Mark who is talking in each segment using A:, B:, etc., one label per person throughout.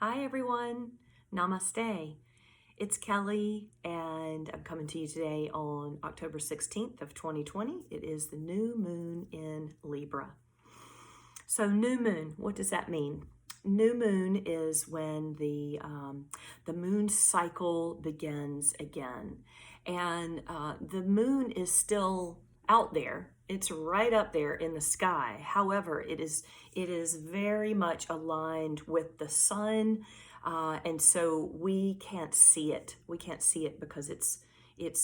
A: Hi everyone, Namaste. It's Kelly and I'm coming to you today on October 16th of 2020. It is the new moon in Libra. So new moon, what does that mean? New moon is when the moon cycle begins again. And the moon is still out there. It's right up there in the sky. However, it is very much aligned with the sun, and so we can't see it. We can't see it because it's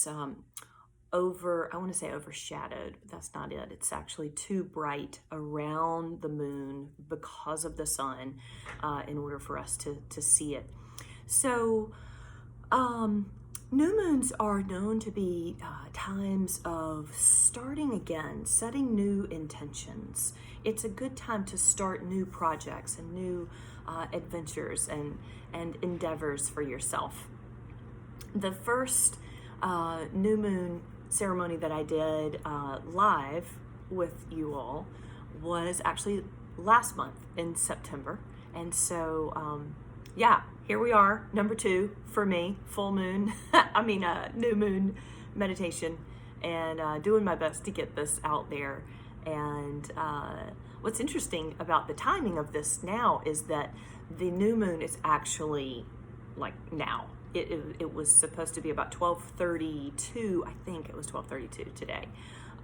A: I want to say overshadowed, but that's not it. It's actually too bright around the moon because of the sun in order for us to see it. So new moons are known to be times of starting again, setting new intentions. It's a good time to start new projects and new adventures and endeavors for yourself. The first new moon ceremony that I did live with you all was actually last month in September. And so, yeah, here we are, number 2 for me, full moon, new moon meditation, and doing my best to get this out there. And what's interesting about the timing of this now is that the new moon is actually like now. It was supposed to be about 12:32. I think it was 12:32 today.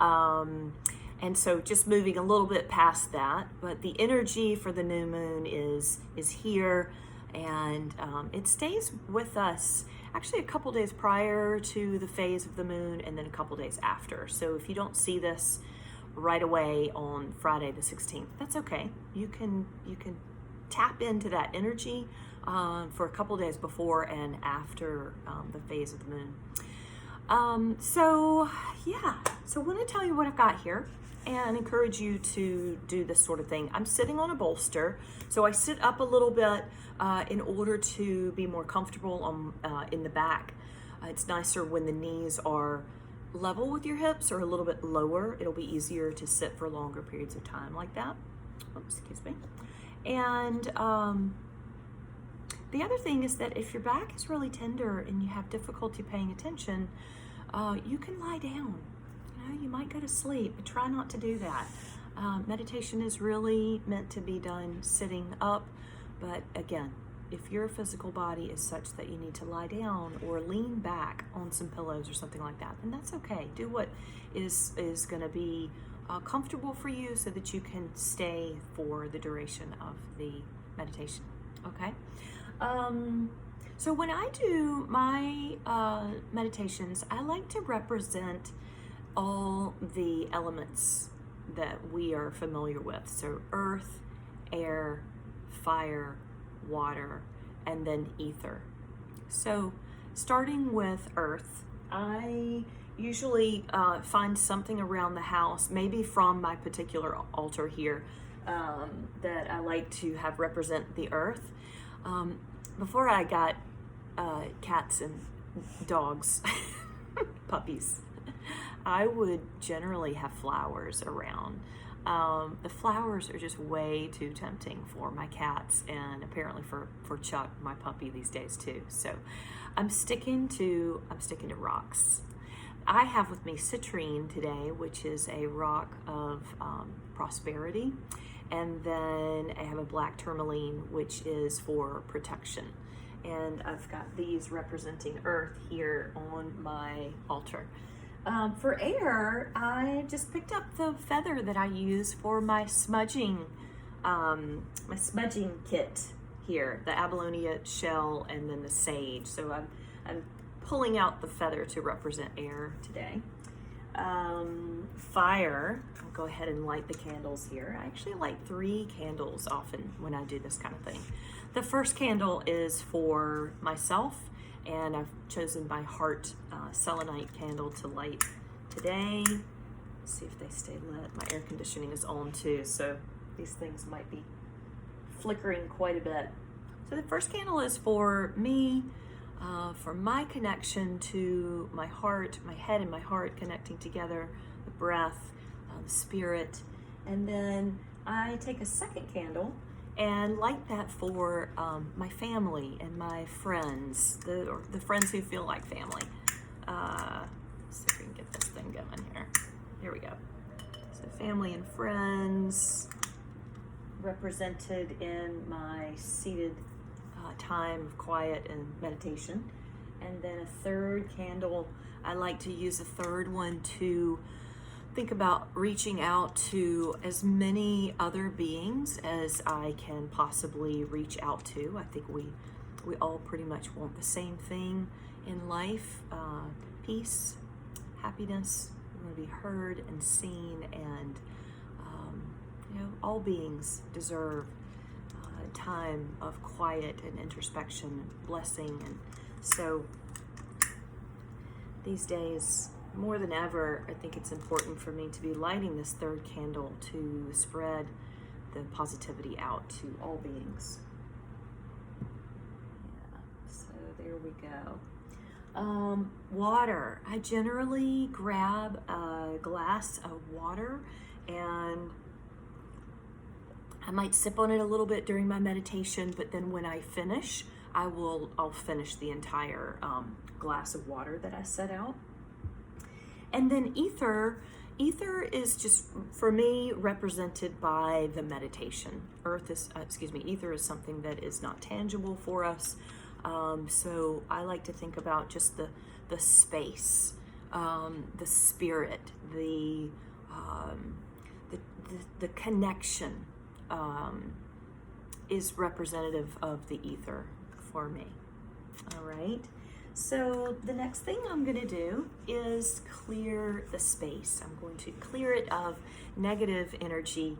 A: And so just moving a little bit past that, but the energy for the new moon is here, and it stays with us actually a couple days prior to the phase of the moon and then a couple days after. So if you don't see this right away on Friday the 16th, that's okay. You can tap into that energy for a couple days before and after the phase of the moon. So I want to tell you what I've got here and encourage you to do this sort of thing. I'm sitting on a bolster, so I sit up a little bit in order to be more comfortable in the back. It's nicer when the knees are level with your hips or a little bit lower. It'll be easier to sit for longer periods of time like that. Oops, excuse me. And the other thing is that if your back is really tender and you have difficulty paying attention, you can lie down. You might go to sleep, but try not to do that. Meditation is really meant to be done sitting up, but again, if your physical body is such that you need to lie down or lean back on some pillows or something like that, then that's okay. Do what is going to be comfortable for you so that you can stay for the duration of the meditation. Okay? So when I do my meditations, I like to represent all the elements that we are familiar with. So earth, air, fire, water, and then ether. So starting with earth, I usually find something around the house, maybe from my particular altar here, that I like to have represent the earth. Before I got cats and dogs, puppies, I would generally have flowers around. The flowers are just way too tempting for my cats and apparently for Chuck, my puppy, these days too. So I'm sticking to rocks. I have with me citrine today, which is a rock of prosperity. And then I have a black tourmaline, which is for protection. And I've got these representing earth here on my altar. For air, I just picked up the feather that I use for my smudging kit here, the abalonia shell and then the sage. So I'm pulling out the feather to represent air today. Fire, I'll go ahead and light the candles here. I actually light 3 candles often when I do this kind of thing. The first candle is for myself, and I've chosen my heart selenite candle to light today. Let's see if they stay lit. My air conditioning is on too, so these things might be flickering quite a bit. So the first candle is for me, for my connection to my heart, my head and my heart connecting together, the breath, the spirit. And then I take a second candle And light that for my family and my friends, or the friends who feel like family. Let's see if we can get this thing going here. Here we go. So family and friends represented in my seated time of quiet and meditation. And then a third candle, I like to use a third one to think about reaching out to as many other beings as I can possibly reach out to. I think we all pretty much want the same thing in life, peace, happiness. We want to be heard and seen, and all beings deserve time of quiet and introspection and blessing. And so these days, more than ever, I think it's important for me to be lighting this third candle to spread the positivity out to all beings. Yeah, so there we go. Water. I generally grab a glass of water and I might sip on it a little bit during my meditation, but then when I finish, I'll finish the entire glass of water that I set out. And then ether is just, for me, represented by the meditation. Ether is something that is not tangible for us. So I like to think about just the space, the spirit, the connection is representative of the ether for me. All right. So the next thing I'm going to do is clear the space. I'm going to clear it of negative energy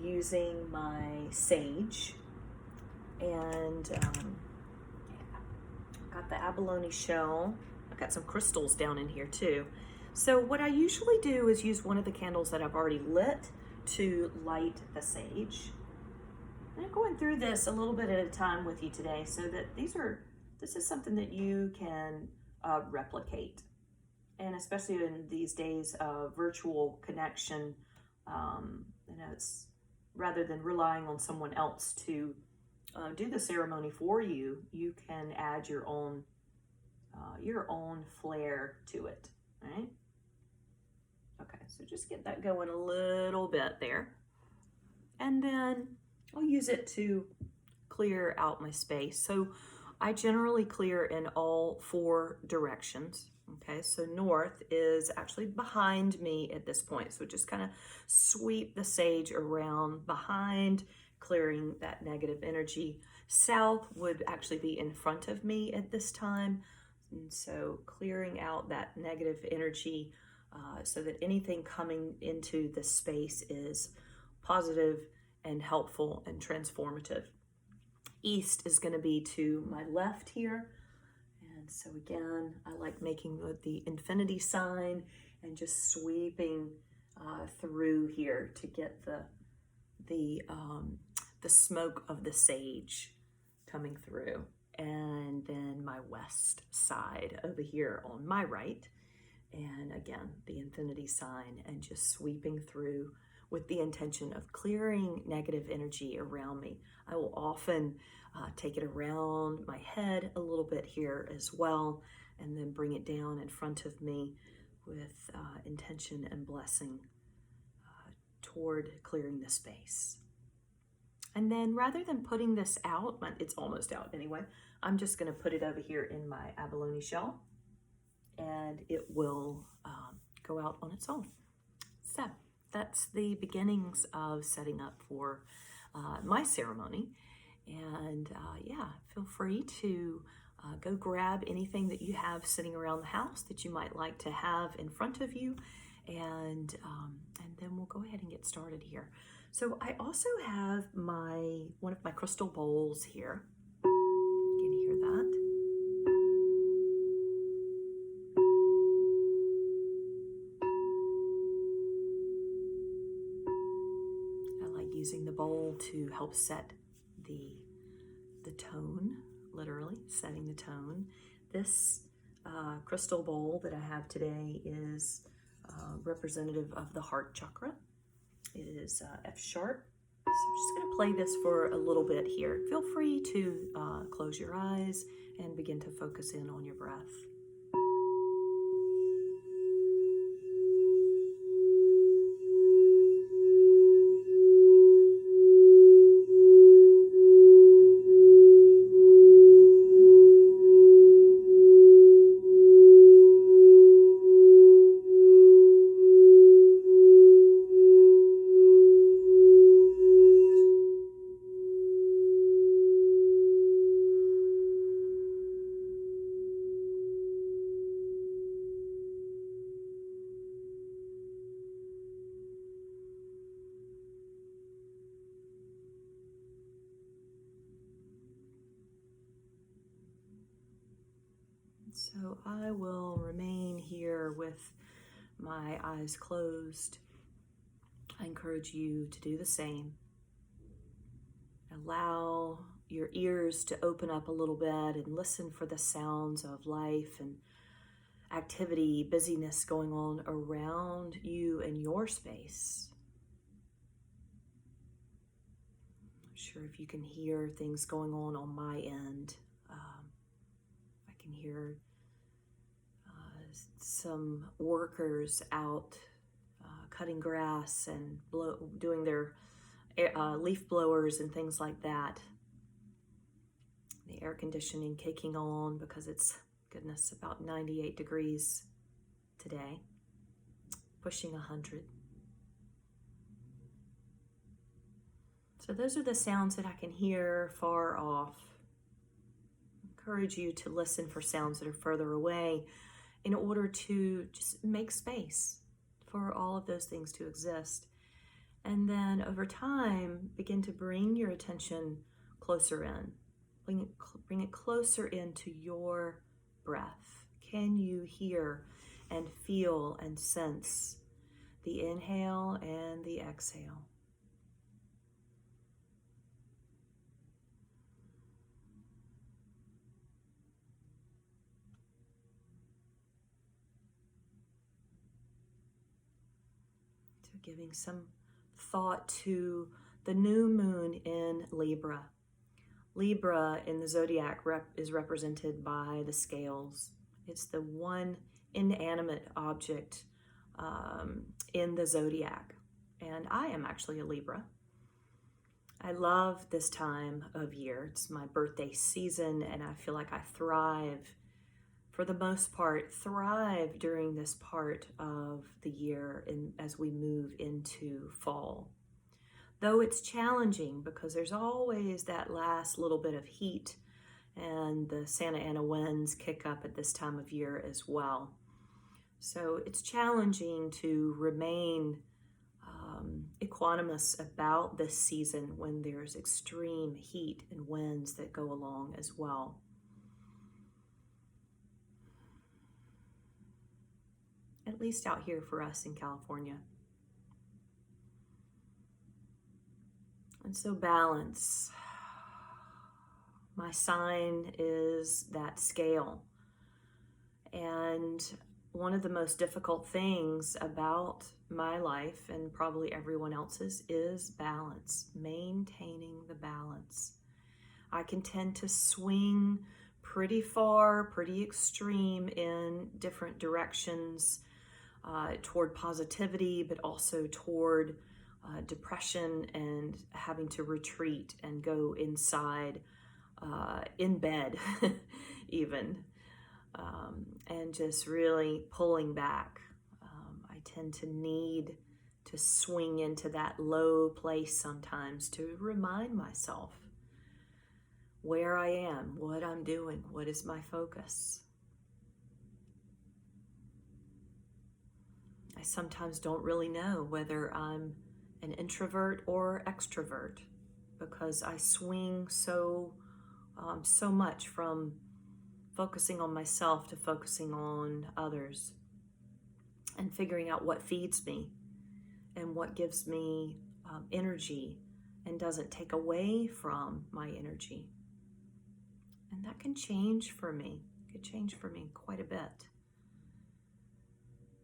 A: using my sage. And got the abalone shell. I've got some crystals down in here too. So what I usually do is use one of the candles that I've already lit to light the sage. And I'm going through this a little bit at a time with you today so that this is something that you can replicate. And especially in these days of virtual connection, it's rather than relying on someone else to do the ceremony for you, you can add your own flair to it, right? Okay, so just get that going a little bit there. And then I'll use it to clear out my space. So I generally clear in all 4 directions. Okay, so north is actually behind me at this point. So just kind of sweep the sage around behind, clearing that negative energy. South would actually be in front of me at this time. And so clearing out that negative energy so that anything coming into the space is positive and helpful and transformative. East is going to be to my left here. And so again, I like making the infinity sign and just sweeping through here to get the smoke of the sage coming through. And then my west side over here on my right. And again, the infinity sign, and just sweeping through with the intention of clearing negative energy around me. I will often take it around my head a little bit here as well, and then bring it down in front of me with intention and blessing toward clearing the space. And then rather than putting this out, it's almost out anyway, I'm just going to put it over here in my abalone shell, and it will go out on its own. So that's the beginnings of setting up for my ceremony. And feel free to go grab anything that you have sitting around the house that you might like to have in front of you, and then we'll go ahead and get started here. So I also have one of my crystal bowls here. You can hear that. Using the bowl to help set the tone, literally setting the tone. This crystal bowl that I have today is representative of the heart chakra. It is F sharp, I'm just going to play this for a little bit here. Feel free to close your eyes and begin to focus in on your breath. So I will remain here with my eyes closed. I encourage you to do the same. Allow your ears to open up a little bit and listen for the sounds of life and activity, busyness going on around you and your space. I'm not sure if you can hear things going on my end. I can hear some workers out cutting grass and doing their leaf blowers and things like that. The air conditioning kicking on because it's, goodness, about 98 degrees today, pushing 100. So those are the sounds that I can hear far off. I encourage you to listen for sounds that are further away in order to just make space for all of those things to exist. And then over time, begin to bring your attention closer in. Bring it closer into your breath. Can you hear and feel and sense the inhale and the exhale? So giving some thought to the new moon in Libra. Libra in the zodiac is represented by the scales. It's the one inanimate object in the zodiac. And I am actually a Libra. I love this time of year. It's my birthday season, and I feel like I thrive, for the most part, thrive during this part of the year as we move into fall. Though it's challenging because there's always that last little bit of heat, and the Santa Ana winds kick up at this time of year as well. So it's challenging to remain equanimous about this season when there's extreme heat and winds that go along as well. At least out here for us in California. And so balance. My sign is that scale. And one of the most difficult things about my life, and probably everyone else's, is balance, maintaining the balance. I can tend to swing pretty far, pretty extreme in different directions, toward positivity, but also toward depression and having to retreat and go inside, in bed even, and just really pulling back. I tend to need to swing into that low place sometimes to remind myself where I am, what I'm doing, what is my focus. I sometimes don't really know whether I'm an introvert or extrovert because I swing so much from focusing on myself to focusing on others and figuring out what feeds me and what gives me energy and doesn't take away from my energy. And that can change for me. It could change for me quite a bit.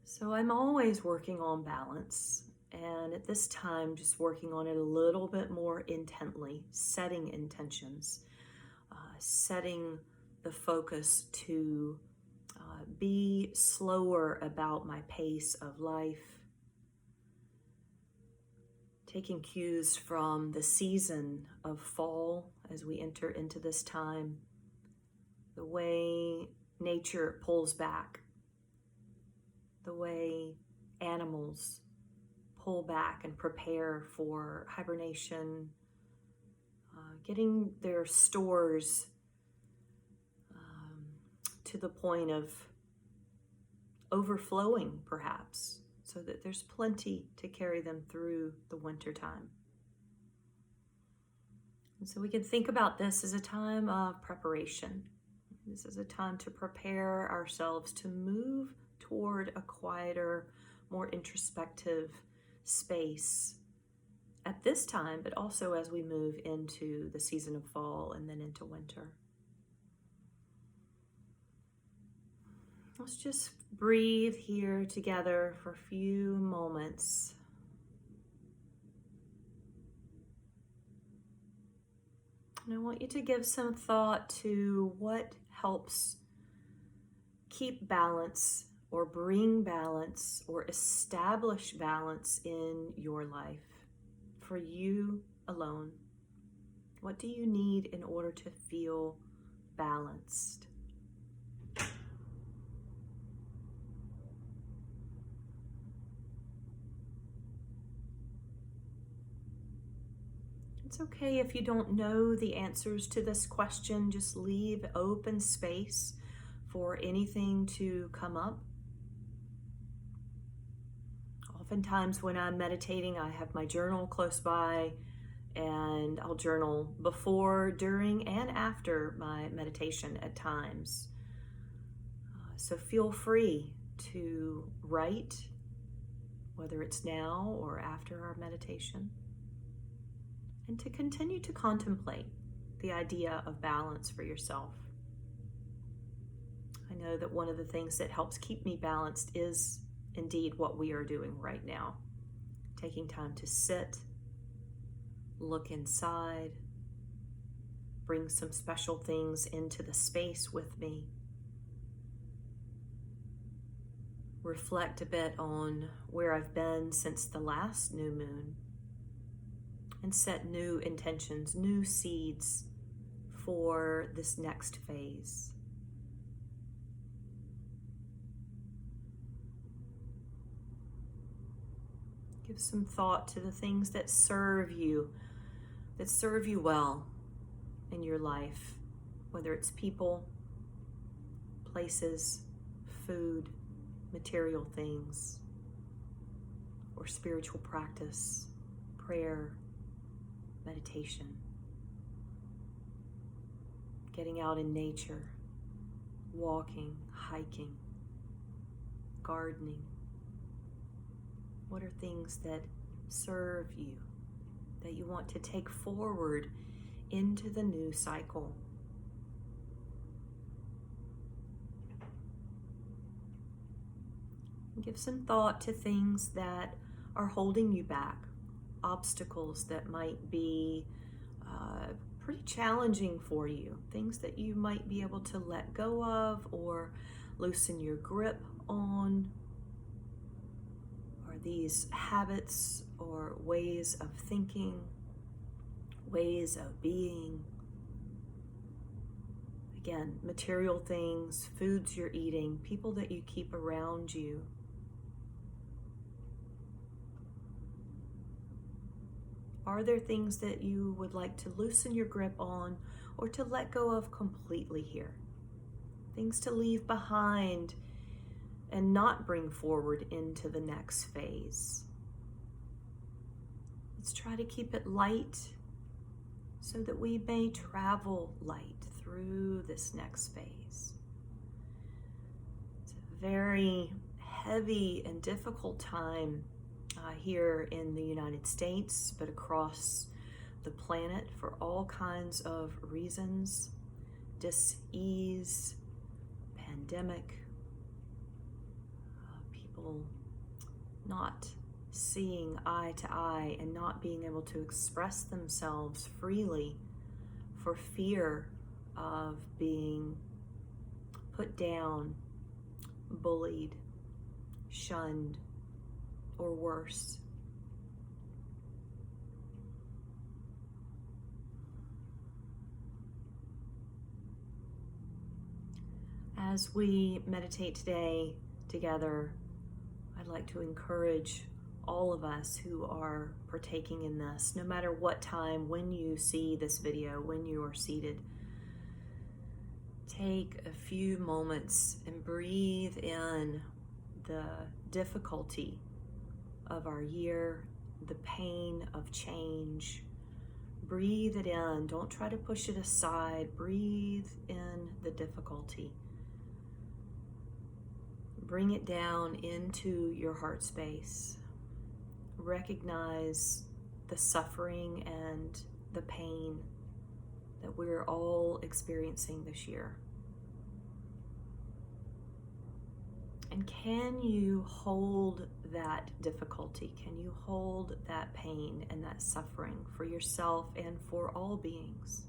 A: So I'm always working on balance, And at this time, just working on it a little bit more intently, setting intentions, setting the focus to be slower about my pace of life, taking cues from the season of fall as we enter into this time, the way nature pulls back, the way animals pull back and prepare for hibernation, getting their stores to the point of overflowing, perhaps, so that there's plenty to carry them through the winter time. And so we can think about this as a time of preparation. This is a time to prepare ourselves to move toward a quieter, more introspective space at this time, but also as we move into the season of fall and then into winter. Let's just breathe here together for a few moments. And I want you to give some thought to what helps keep balance or bring balance or establish balance in your life for you alone. What do you need in order to feel balanced? It's okay if you don't know the answers to this question. Just leave open space for anything to come up. Oftentimes when I'm meditating, I have my journal close by, and I'll journal before, during, and after my meditation at times. So feel free to write, whether it's now or after our meditation, and to continue to contemplate the idea of balance for yourself. I know that one of the things that helps keep me balanced is indeed what we are doing right now. Taking time to sit, look inside, bring some special things into the space with me. Reflect a bit on where I've been since the last new moon, and set new intentions, new seeds for this next phase. Give some thought to the things that serve you well in your life, whether it's people, places, food, material things, or spiritual practice, prayer, meditation, getting out in nature, walking, hiking, gardening. What are things that serve you, that you want to take forward into the new cycle? Give some thought to things that are holding you back, obstacles that might be pretty challenging for you, things that you might be able to let go of or loosen your grip on. Are these habits or ways of thinking, ways of being? Again, material things, foods you're eating, people that you keep around you. Are there things that you would like to loosen your grip on or to let go of completely here? Things to leave behind and not bring forward into the next phase. Let's try to keep it light so that we may travel light through this next phase. It's a very heavy and difficult time here in the United States, but across the planet for all kinds of reasons. Dis-ease, pandemic, people not seeing eye to eye and not being able to express themselves freely for fear of being put down, bullied, shunned, or worse. As we meditate today together, I'd like to encourage all of us who are partaking in this, no matter what time, when you see this video, when you are seated, take a few moments and breathe in the difficulty of our year, the pain of change. Breathe it in. Don't try to push it aside. Breathe in the difficulty. Bring it down into your heart space. Recognize the suffering and the pain that we're all experiencing this year. And can you hold that difficulty? Can you hold that pain and that suffering for yourself and for all beings?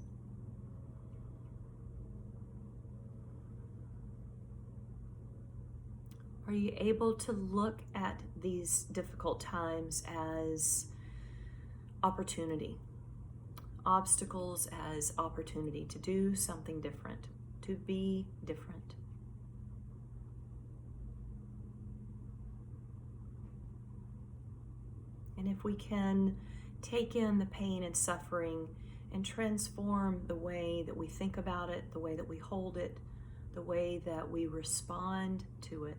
A: Are you able to look at these difficult times as opportunity, obstacles as opportunity to do something different, to be different? And if we can take in the pain and suffering and transform the way that we think about it, the way that we hold it, the way that we respond to it,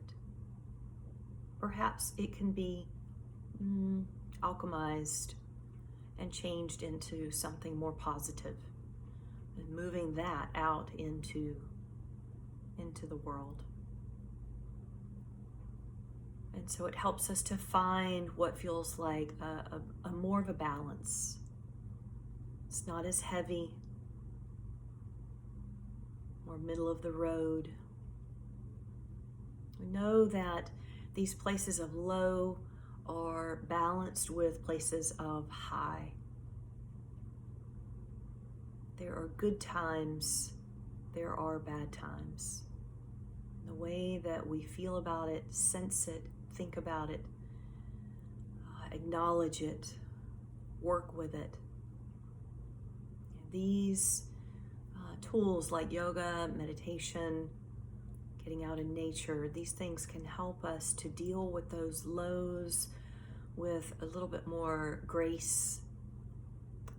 A: perhaps it can be alchemized and changed into something more positive, and moving that out into the world. And so it helps us to find what feels like a more of a balance. It's not as heavy, more middle of the road. We know that these places of low are balanced with places of high. There are good times, there are bad times. The way that we feel about it, sense it, think about it, acknowledge it, work with it. These tools like yoga, meditation, getting out in nature, these things can help us to deal with those lows with a little bit more grace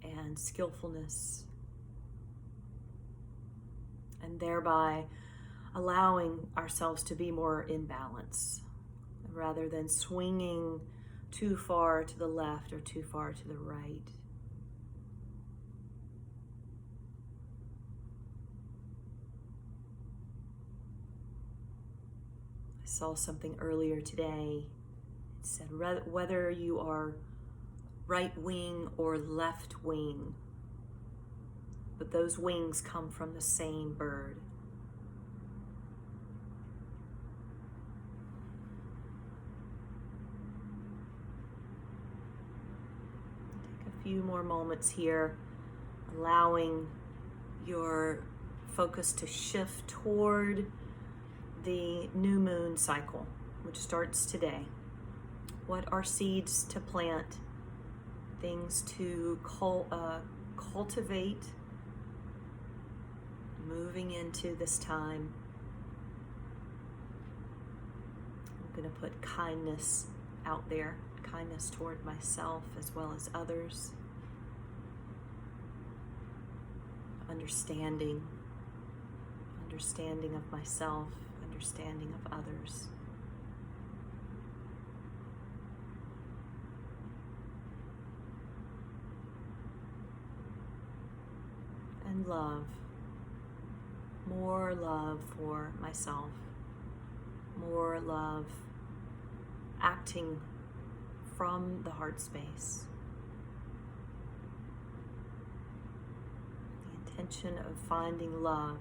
A: and skillfulness, and thereby allowing ourselves to be more in balance rather than swinging too far to the left or too far to the right. I saw something earlier today. It said whether you are right wing or left wing, but those wings come from the same bird. Take a few more moments here, allowing your focus to shift toward the new moon cycle, which starts today. What are seeds to plant, things to cultivate, moving into this time? I'm going to put kindness out there, kindness toward myself as well as others. Understanding of myself, understanding of others. And love. More love for myself. More love acting from the heart space. The intention of finding love,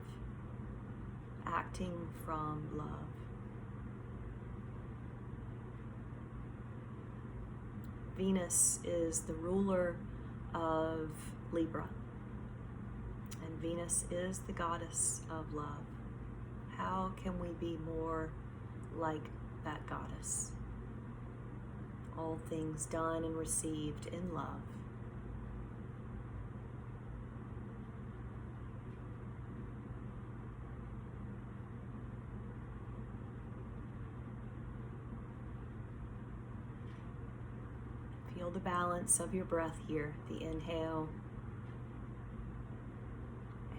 A: acting from love. Venus is the ruler of Libra, and Venus is the goddess of love. How can we be more like that goddess? All things done and received in love. Feel the balance of your breath here, the inhale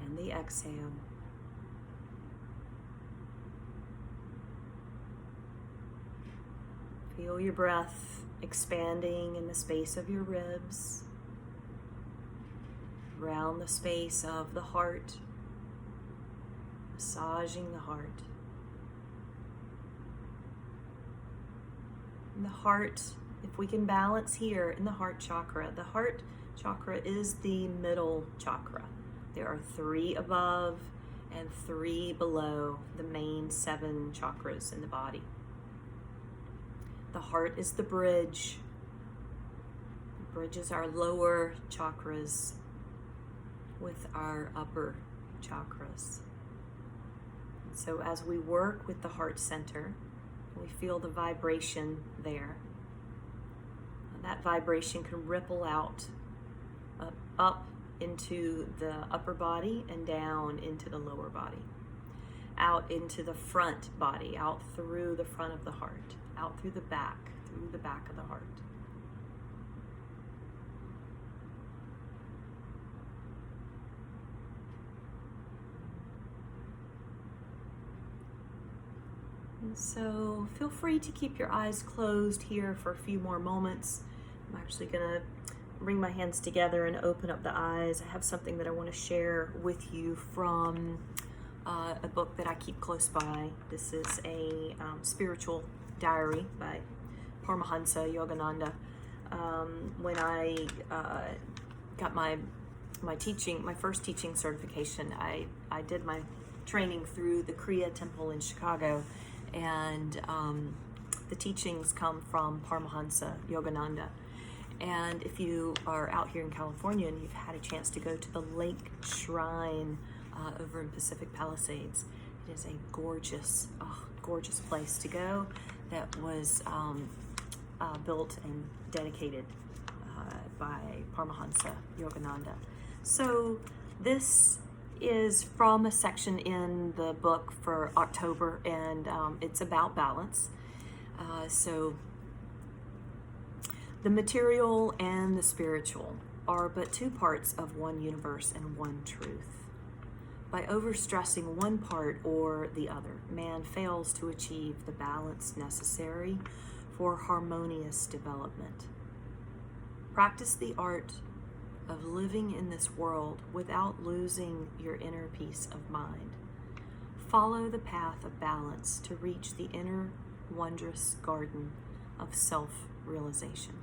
A: and the exhale. Feel your breath expanding in the space of your ribs, around the space of the heart, massaging the heart. And the heart, if we can balance here in the heart chakra, the heart chakra is the middle chakra. There are 3 above and 3 below the main 7 chakras in the body. The heart is the bridge. It bridges our lower chakras with our upper chakras. And so as we work with the heart center, we feel the vibration there. That vibration can ripple out up into the upper body and down into the lower body, out into the front body, out through the front of the heart, out through the back of the heart. And so feel free to keep your eyes closed here for a few more moments. I'm actually gonna bring my hands together and open up the eyes. I have something that I want to share with you from a book that I keep close by. This is a spiritual diary by Paramahansa Yogananda. When I got my first teaching certification, I did my training through the Kriya Temple in Chicago, and the teachings come from Paramahansa Yogananda. And if you are out here in California and you've had a chance to go to the Lake Shrine over in Pacific Palisades, it is a gorgeous, gorgeous place to go that was built and dedicated by Paramahansa Yogananda. So this is from a section in the book for October, and it's about balance. So the material and the spiritual are but 2 parts of one universe and one truth. By overstressing one part or the other, man fails to achieve the balance necessary for harmonious development. Practice the art of living in this world without losing your inner peace of mind. Follow the path of balance to reach the inner wondrous garden of self-realization.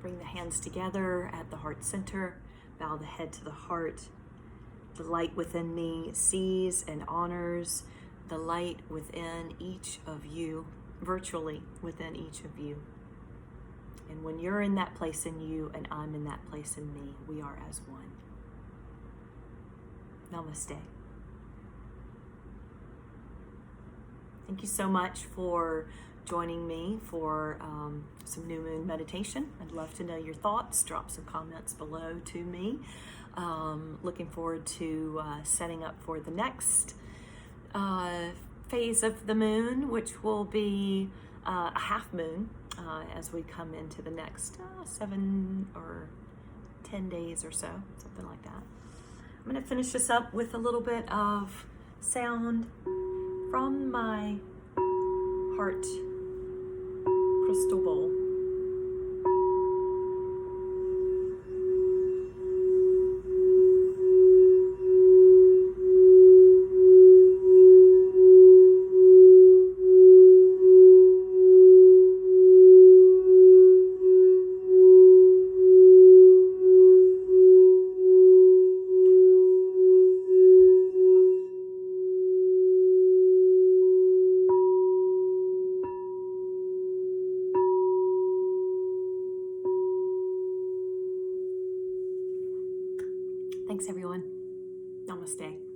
A: Bring the hands together at the heart center. Bow the head to the heart. The light within me sees and honors the light within each of you, virtually within each of you. And when you're in that place in you and I'm in that place in me, we are as one. Namaste. Thank you so much for joining me for some new moon meditation. I'd love to know your thoughts. Drop some comments below to me. Looking forward to setting up for the next phase of the moon, which will be a half moon as we come into the next 7 or 10 days or so, something like that. I'm going to finish this up with a little bit of sound from my heart crystal bowl. Thanks, everyone. Namaste.